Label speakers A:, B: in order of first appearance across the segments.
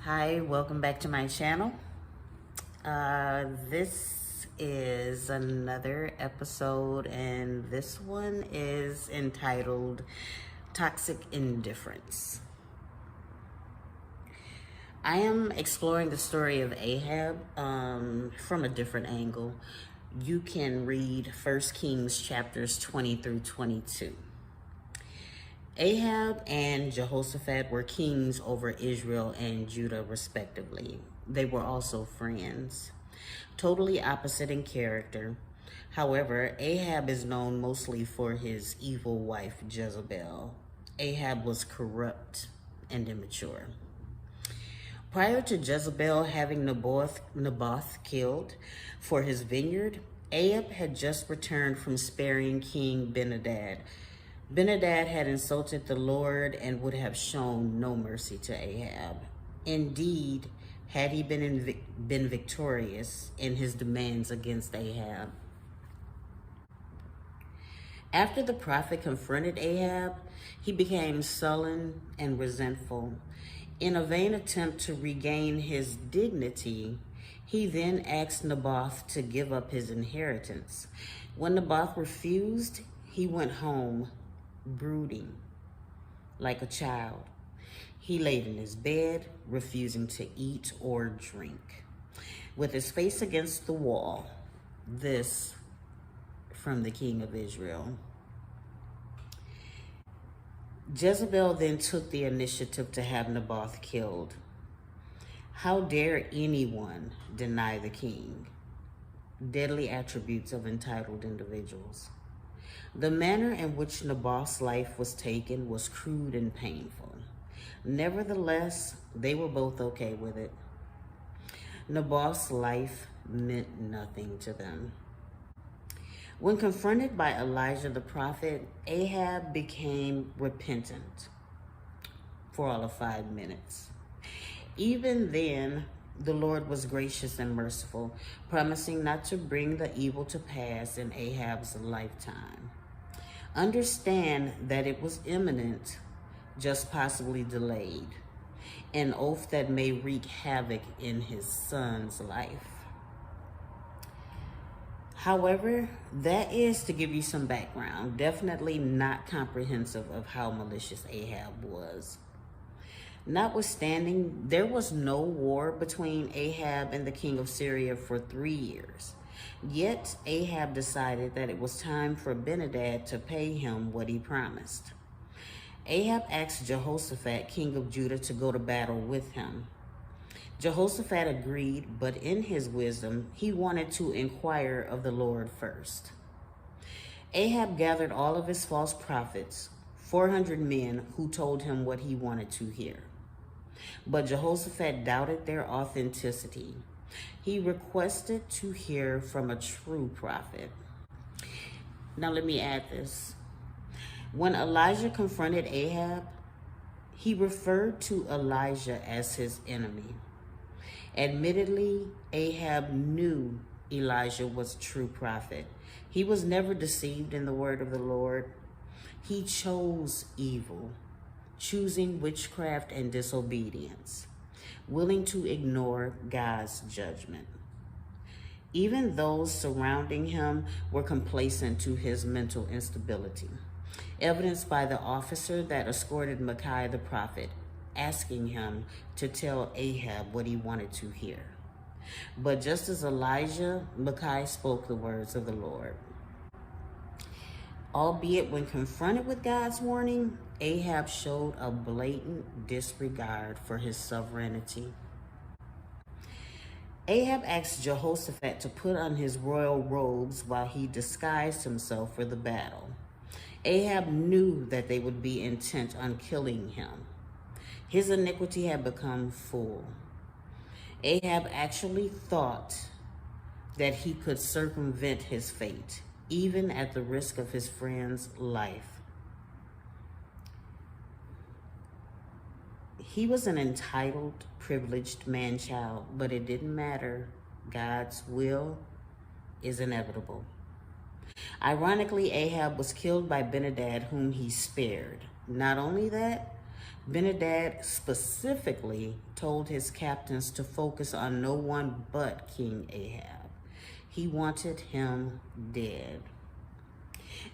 A: Hi, welcome back to my channel. This is another episode, and this one is entitled Toxic Indifference. I am exploring the story of Ahab from a different angle. You can read 1 Kings chapters 20 through 22. Ahab and Jehoshaphat were kings over Israel and Judah, respectively. They were also friends, totally opposite in character. However, Ahab is known mostly for his evil wife, Jezebel. Ahab was corrupt and immature. Prior to Jezebel having Naboth killed for his vineyard, Ahab had just returned from sparing King Benhadad. Benhadad had insulted the Lord and would have shown no mercy to Ahab. Indeed, had he been victorious in his demands against Ahab. After the prophet confronted Ahab, he became sullen and resentful. In a vain attempt to regain his dignity, he then asked Naboth to give up his inheritance. When Naboth refused, he went home brooding like a child. He laid in his bed, refusing to eat or drink, with his face against the wall. This from the king of Israel. Jezebel then took the initiative to have Naboth killed. How dare anyone deny the king? Deadly attributes of entitled individuals. The manner in which Naboth's life was taken was crude and painful. Nevertheless, they were both okay with it. Naboth's life meant nothing to them. When confronted by Elijah the prophet, Ahab became repentant for all of 5 minutes. Even then, the Lord was gracious and merciful, promising not to bring the evil to pass in Ahab's lifetime. Understand that it was imminent, just possibly delayed, an oath that may wreak havoc in his son's life. However, that is to give you some background, definitely not comprehensive of how malicious Ahab was. Notwithstanding, there was no war between Ahab and the king of Syria for 3 years. Yet Ahab decided that it was time for Benhadad to pay him what he promised. Ahab asked Jehoshaphat, king of Judah, to go to battle with him. Jehoshaphat agreed, but in his wisdom, he wanted to inquire of the Lord first. Ahab gathered all of his false prophets, 400 men, who told him what he wanted to hear. But Jehoshaphat doubted their authenticity. He requested to hear from a true prophet. Now let me add this. When Elijah confronted Ahab, he referred to Elijah as his enemy. Admittedly, Ahab knew Elijah was a true prophet. He was never deceived in the word of the Lord. He chose evil, choosing witchcraft and disobedience, willing to ignore God's judgment. Even those surrounding him were complacent to his mental instability, evidenced by the officer that escorted Micaiah the prophet, asking him to tell Ahab what he wanted to hear. But just as Elijah, Micaiah spoke the words of the Lord. Albeit when confronted with God's warning, Ahab showed a blatant disregard for his sovereignty. Ahab asked Jehoshaphat to put on his royal robes while he disguised himself for the battle. Ahab knew that they would be intent on killing him. His iniquity had become full. Ahab actually thought that he could circumvent his fate, even at the risk of his friend's life. He was an entitled, privileged man-child, but it didn't matter. God's will is inevitable. Ironically, Ahab was killed by Benhadad, whom he spared. Not only that, Benadad specifically told his captains to focus on no one but King Ahab. He wanted him dead.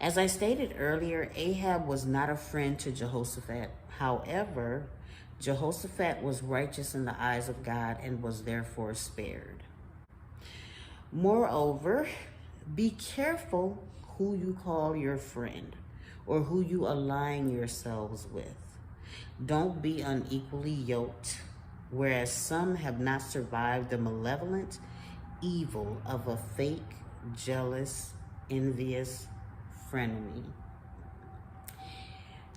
A: As I stated earlier, Ahab was not a friend to Jehoshaphat. However, Jehoshaphat was righteous in the eyes of God and was therefore spared. Moreover, be careful who you call your friend or who you align yourselves with. Don't be unequally yoked, whereas some have not survived the malevolent evil of a fake, jealous, envious frenemy.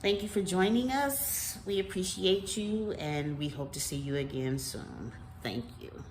A: Thank you for joining us. We appreciate you, and we hope to see you again soon. Thank you.